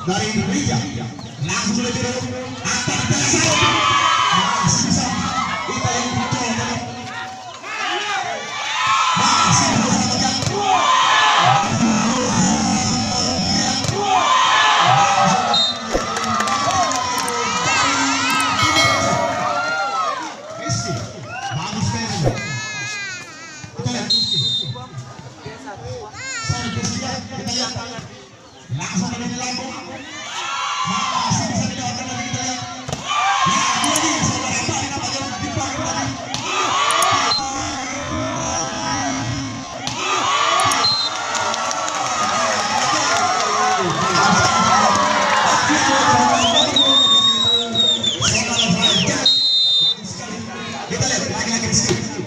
dari Rija langsung lebih angkat masih bisa kita yang mencoba masih langsung dari lambung masih bisa dilewatkan lagi kita lihat lagi saudara Bari nampaknya dipakai tadi kita lihat lagi di sini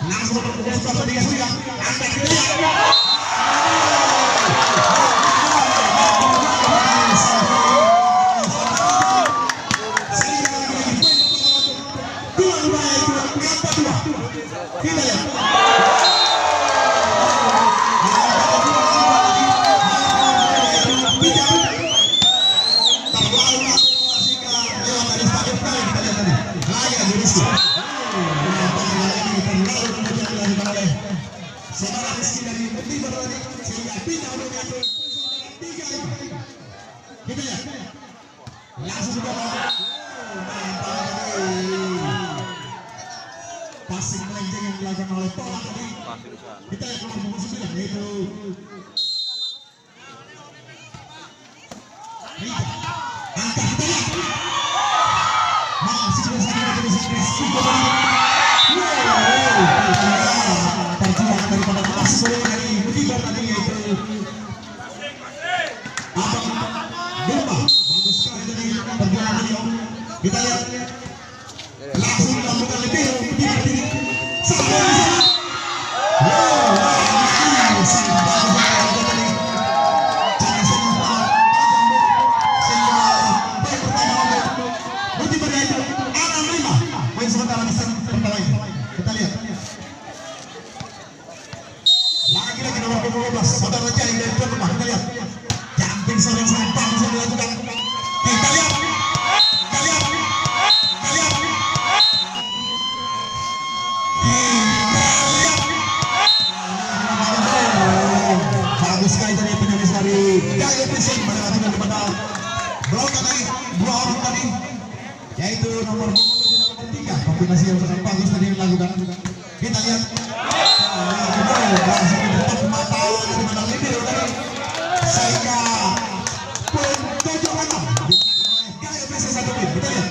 langsung berkumpul satu dia sudah angkat kita lihat passing melenceng yang dilakukan oleh Tola tadi. Kita yang keluar nomor 9 yaitu Rija. Angkat kita lihat. Masih bersama dari perjuangan daripada Masuk dari Budibar tadi yaitu Abang Domba. Bagus sekali tadi perjuangan beliau. Kita lihat langsung melakukan lebih lagi nomor 12 saudara Jai dari tuan rumah. Kita lihat jumping sering-sering bagus yang dilakukan. Kita lihat bagus sekali dari penyulis dari Jaya Prising menantikan kepada blok tadi dua orang tadi yaitu nomor 3 kombinasi yang sangat bagus tadi dilakukan. Kita lihat langsung di depan mata dari menang leader tadi sehingga poin 7-6 Jaya Prising 1 poin. Kita lihat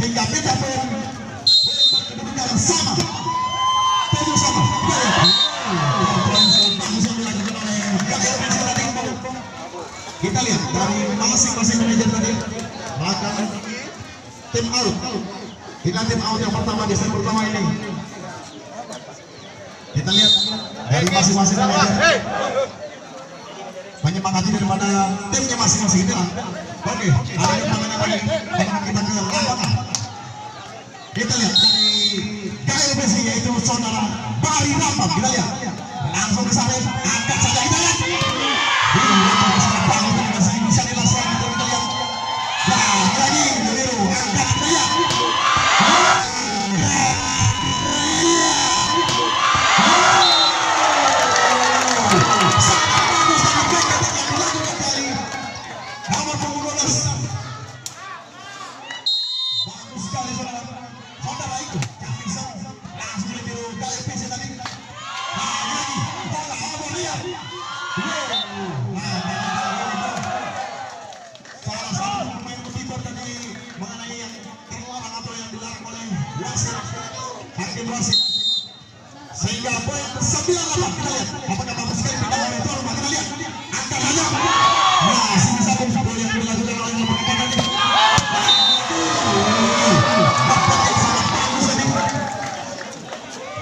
sehingga beda poin kedudukan sama 7-sama. Kita lihat dari masing-masing manajer tadi melakukan tim out. Kita tim out yang pertama di set pertama ini. Kita lihat dari masing-masing manajer menyemangati daripada timnya masing-masing itu lah. Oke, hari ini tangannya lagi kita ke lapangan. Kita lihat dari KLPC yaitu saudara Bali Rampam. Kita lihat langsung ke sana, angkat saja kita lihat. Masih bisa dilaksanakan kita lihat. Nah lagi biru angkat kita lihat. Nomor 12 bagus sekali saudara itu yang bisa langsung lebih KLPC tadi. Nah lagi bola Amalia. Salah satu pemain ketiga tadi mengenai yang terlarang atau yang dilarang oleh wasit, hakim wasit, sehingga poin 9-8. Kita lihat apakah bagus sekali pindahan itu. Kita lihat angka saja. Nah sini satu gol yang dilakukan oleh pemain tadi.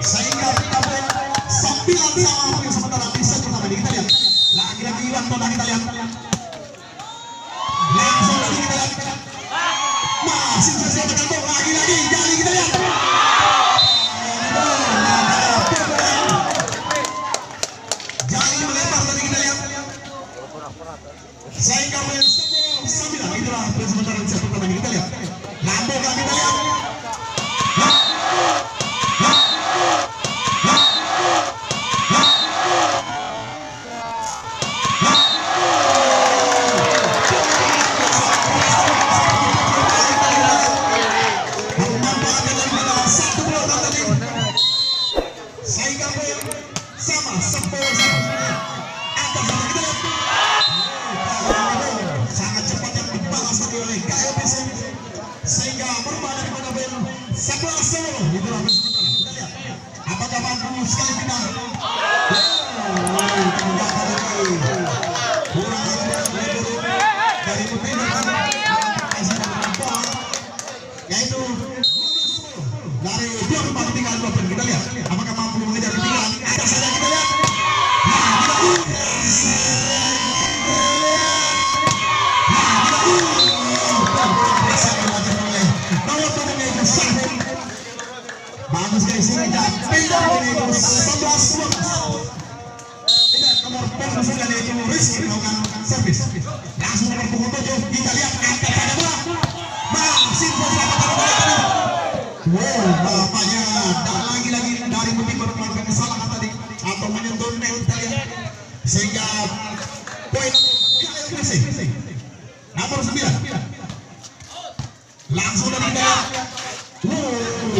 Sehingga kita poin 9-9 sementara di set pertama ini. Kita lihat lagi-lagi Iwan Tona. Kita lihat langsung lagi kita lihat masih selesai bergantung lagi-lagi jali kita lihat jali melempar tadi kita lihat sehingga poin 9. Itulah sementara di set pertama ini. Kita lihat lambung lagi kita lihat. Sehingga berubah dari pada poin 11-10. Itulah sebentar. Kita lihat apakah mampu sekali pindah. Kurang dari yaitu dari 24-3. Kita lihat apakah mampu mengejar ketinggalan. Ada saja kita lihat. Bagus guys, ini dan pindah ini 11-12. Tidak nomor punggung 9 yaitu Rizky melakukan servis. Langsung nomor punggung 7 kita lihat angkat pada bola. Masih bersama bola tadi. Wow, bapaknya dan lagi-lagi dari Bukit melakukan kesalahan tadi atau menyentuh net kita lihat. Sehingga poin KLPC nomor 9. Langsung dari kita lihat.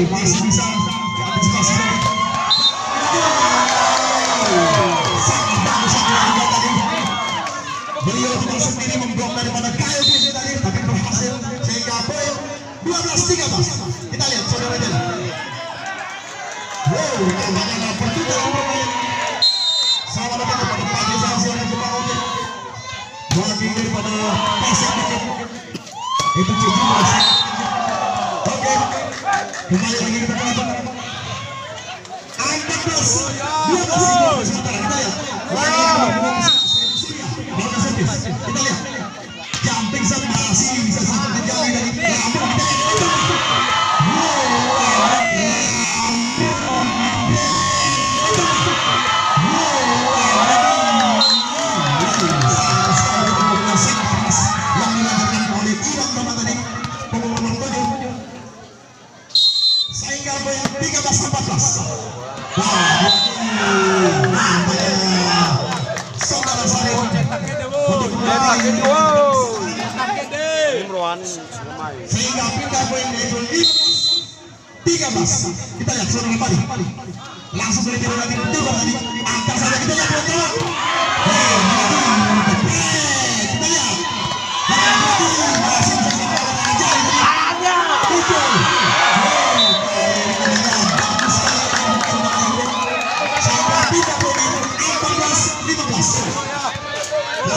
Masih bisa diantisipasi tadi. Sangat bagus tadi. Beliau tidak sendiri memblok daripada KLPC tadi, tapi berhasil sehingga poin 12-13. Kita lihat saudara Jel. Wow, namanya pertukaran pemain. Selamat datang kepada pagi Sanksi dan Jepang Oke. Bagi daripada Pasir Bukit. Itu Cici masih. Oke. Kembali lagi kita ke atas 14-12 sementara kita lihat kita lihat jumping shot masih bisa sampai terjadi dari lambung kita yang dilakukan oleh Iwan Tona tadi pemain nomor 7 sehingga poin 13-14. Saudara saya sehingga pindah poin yaitu 15-13. Kita lihat saudara Padi langsung dari tiga lagi tadi angkat saja kita lihat teman-teman. Kita lihat masih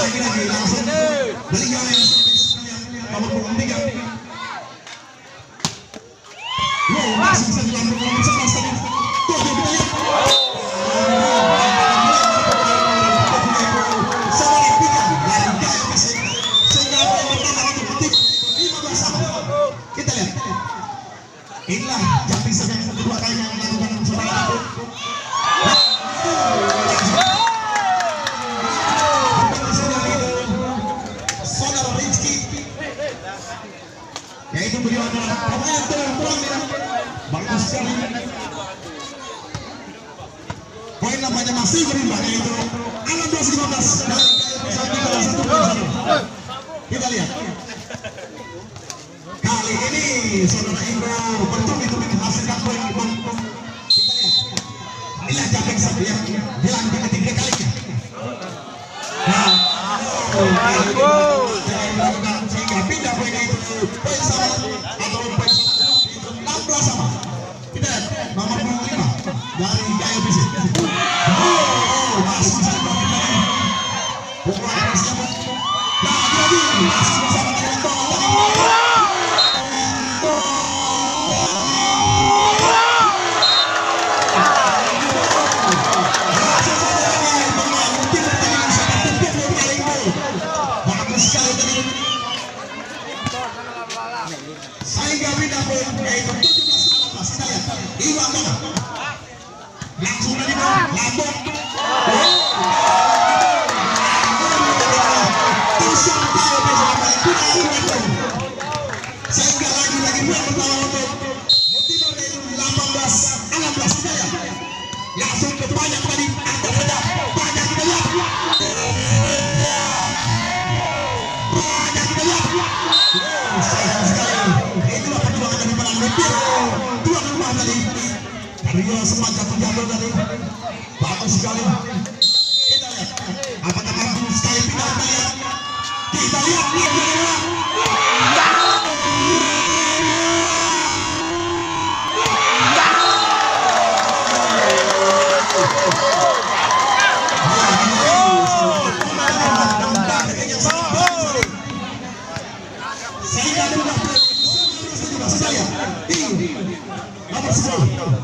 lagi langsung beliau yang nomor punggung 3. Wow, masih bisa dilambung nomor 11 tadi. Tuh kita lihat. Saudara Pika dari KLPC sehingga poin pertama untuk ketik 15-1. Kita lihat. Inilah Jambi yang kedua kalinya melakukan saudara itu. Saudara Rizky, yaitu beliau adalah pemain terang ya. Bagus sekali. Poin namanya masih berimbang, yaitu 16-15 dari kita lihat. Kali ini saudara Indro bertubi-tubi menghasilkan poin. Kita lihat. Inilah Japek satu yang hilang di ketiga kalinya. Sehingga pindah poinnya itu poin sama atau poin sama itu 16 sama. Kita lihat nomor 5 dari Gaya Bisik. Masih bisa dipakai. Pukulan siapa? Nah, jadi masih bersama dengan Tolong tadi. Sehingga pindah poin yaitu 17-18. Kita lihat Iwan mana langsung dari Lambok sehingga lagi-lagi poin pertama untuk Motivar yaitu 18-16. Kita lihat langsung ke banyak tadi angkat saja banyak. Kita lihat banyak. Kita lihat sayang sekali. Itulah perjuangan dari menang Motivar tuan rumah tadi. Rio sempat jatuh tadi. Bagus sekali. Kita lihat apakah mampu sekali pindah. Kita lihat.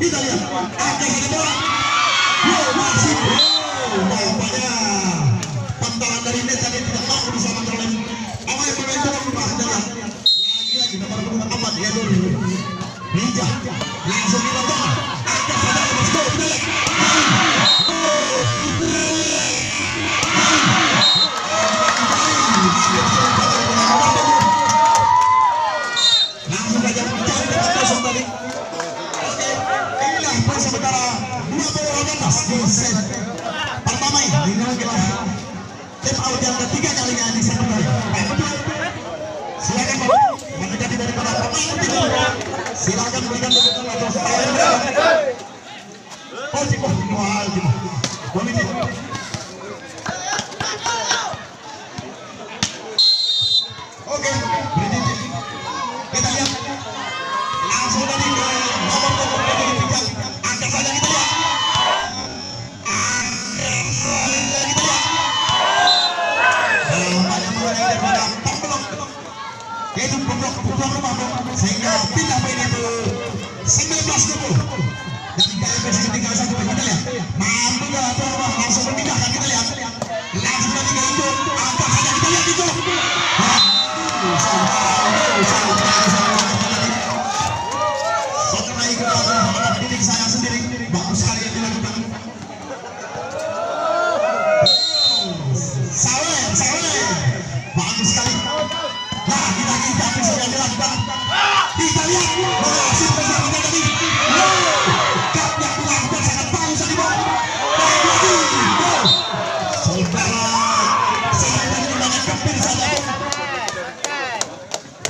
Kita lihat ada yang bola. Masih nampaknya pantalan dari net tadi tidak mampu diselamatkan oleh pemain tuan rumah. Lagi-lagi nomor 4 yaitu Ninja langsung ditonton. Ada saja nomor 10. Kita lihat. Langsung saja mencari tempat kosong tadi. Sementara 20-18 di set pertama ini adalah tim out yang ketiga kalinya di set pertama. Silakan mendekati daripada pemain timur. Silakan berikan dukungan atau supaya posisi polisi. Oke, kita lihat langsung dari nomor ketiga. Saja kita lihat. Banyak mengenai daripada pemblok yaitu pemblok rumah sehingga pindah poin itu 19-20 dari Gaya Bisik tinggal 1 poin. Kita lihat mampu gak tuan rumah langsung berpindahkan. Kita lihat langsung dari itu angkat saja. Kita lihat itu setelah ikut anak didik saya sendiri. Bagus sekali yang dilakukan. Sawe. Bagus sekali. Nah, kita bisa yang dilakukan. Kita lihat masih besar kita tadi. Kap yang dilakukan sangat bagus tadi, Bang. Baik lagi. Saudara, saya tadi banyak kepir saja.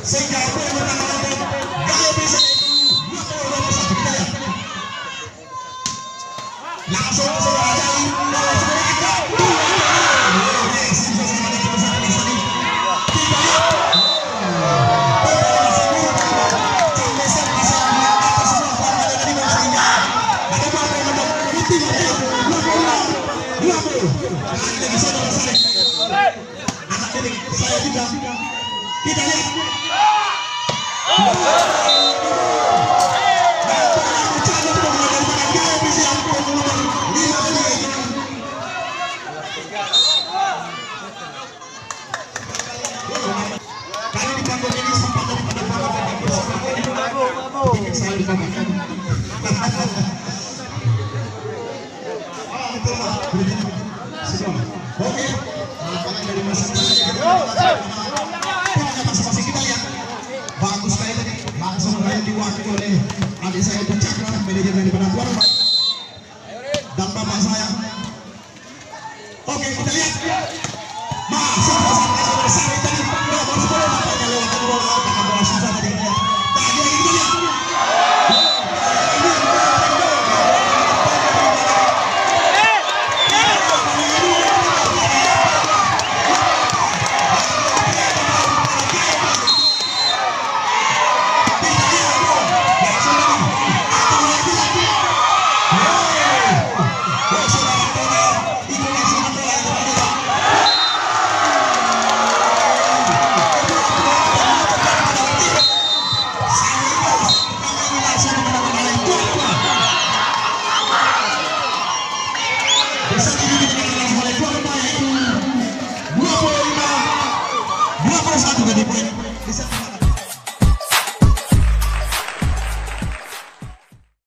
Sehingga poin pertama untuk Gaya Bisik itu 20-21. Kita lihat. Langsung saudara jalan saya juga. Kita lihat kali di panggung ini sempat daripada selalu dipakai. Betul Pak. Oke. Lapangan dari masing-masing kita lihat. Bagus sekali tadi. Langsung kayak diwakili oleh adik saya itu Cakra, manajemen daripada Tuan Pak. Dan bapak saya. Oke, kita lihat. Masuk pasang bersama tadi. Nomor 10 nampaknya lewat bola. Karena bola susah tadi kita lihat. Tadi lagi kita lihat. Satu dari poin.